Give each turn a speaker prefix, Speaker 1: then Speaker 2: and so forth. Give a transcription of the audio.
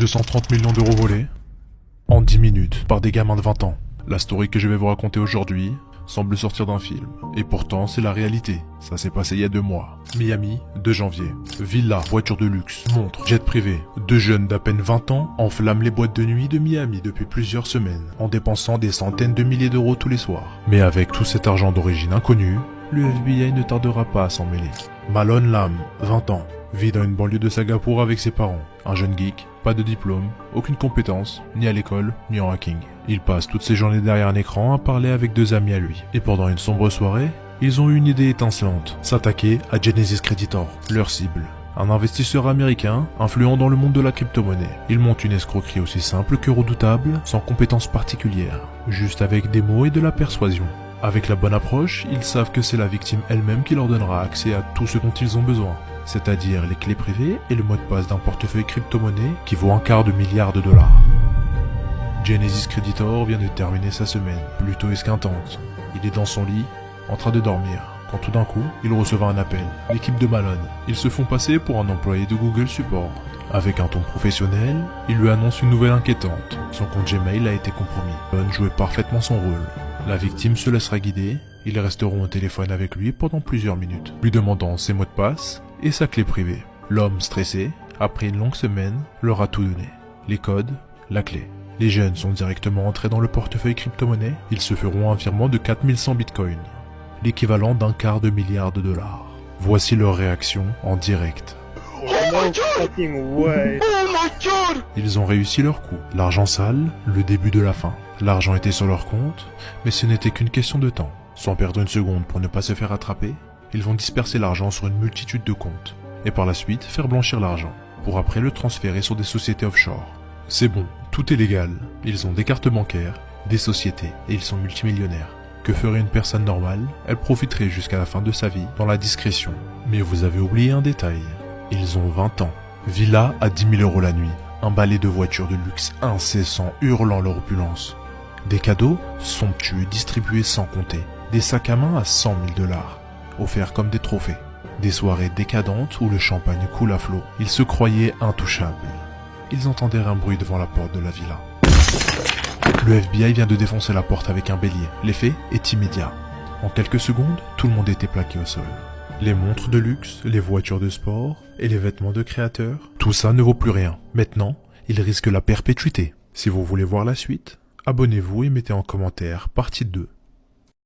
Speaker 1: 230 millions d'euros volés en 10 minutes par des gamins de 20 ans. La story que je vais vous raconter aujourd'hui semble sortir d'un film. Et pourtant, c'est la réalité. Ça s'est passé il y a 2 mois. Miami, 2 janvier. Villa, voiture de luxe, montre, jet privé. 2 jeunes d'à peine 20 ans enflamment les boîtes de nuit de Miami depuis plusieurs semaines, en dépensant des centaines de milliers d'euros tous les soirs. Mais avec tout cet argent d'origine inconnue, le FBI ne tardera pas à s'en mêler. Malone Lam, 20 ans, vit dans une banlieue de Singapour avec ses parents. Un jeune geek, pas de diplôme, aucune compétence, ni à l'école, ni en hacking. Il passe toutes ses journées derrière un écran à parler avec 2 amis à lui. Et pendant une sombre soirée, ils ont eu une idée étincelante. S'attaquer à Genesis Creditor, leur cible. Un investisseur américain, influent dans le monde de la crypto-monnaie. Il monte une escroquerie aussi simple que redoutable, sans compétences particulières. Juste avec des mots et de la persuasion. Avec la bonne approche, ils savent que c'est la victime elle-même qui leur donnera accès à tout ce dont ils ont besoin. C'est-à-dire les clés privées et le mot de passe d'un portefeuille crypto-monnaie qui vaut $250 millions. Genesis Creditor vient de terminer sa semaine, plutôt esquintante. Il est dans son lit, en train de dormir, quand tout d'un coup, il recevra un appel. L'équipe de Malone. Ils se font passer pour un employé de Google Support. Avec un ton professionnel, il lui annonce une nouvelle inquiétante. Son compte Gmail a été compromis. Malone jouait parfaitement son rôle. La victime se laissera guider, ils resteront au téléphone avec lui pendant plusieurs minutes, lui demandant ses mots de passe et sa clé privée. L'homme stressé, après une longue semaine, leur a tout donné. Les codes, la clé. Les jeunes sont directement entrés dans le portefeuille crypto-monnaie. Ils se feront un virement de 4100 bitcoins, l'équivalent $250 millions. Voici leur réaction en direct. Ils ont réussi leur coup. L'argent sale, le début de la fin. L'argent était sur leur compte, mais ce n'était qu'une question de temps. Sans perdre une seconde pour ne pas se faire attraper, ils vont disperser l'argent sur une multitude de comptes, et par la suite faire blanchir l'argent, pour après le transférer sur des sociétés offshore. C'est bon, tout est légal. Ils ont des cartes bancaires, des sociétés, et ils sont multimillionnaires. Que ferait une personne normale? Elle profiterait jusqu'à la fin de sa vie dans la discrétion. Mais vous avez oublié un détail. Ils ont 20 ans. Villa à 10 000 € la nuit. Un balai de voitures de luxe incessant hurlant leur opulence. Des cadeaux somptueux distribués sans compter. Des sacs à main à $100 000, offerts comme des trophées. Des soirées décadentes où le champagne coule à flot. Ils se croyaient intouchables. Ils entendirent un bruit devant la porte de la villa. Le FBI vient de défoncer la porte avec un bélier. L'effet est immédiat. En quelques secondes, tout le monde était plaqué au sol. Les montres de luxe, les voitures de sport et les vêtements de créateurs, tout ça ne vaut plus rien. Maintenant, ils risquent la perpétuité. Si vous voulez voir la suite, abonnez-vous et mettez en commentaire partie 2.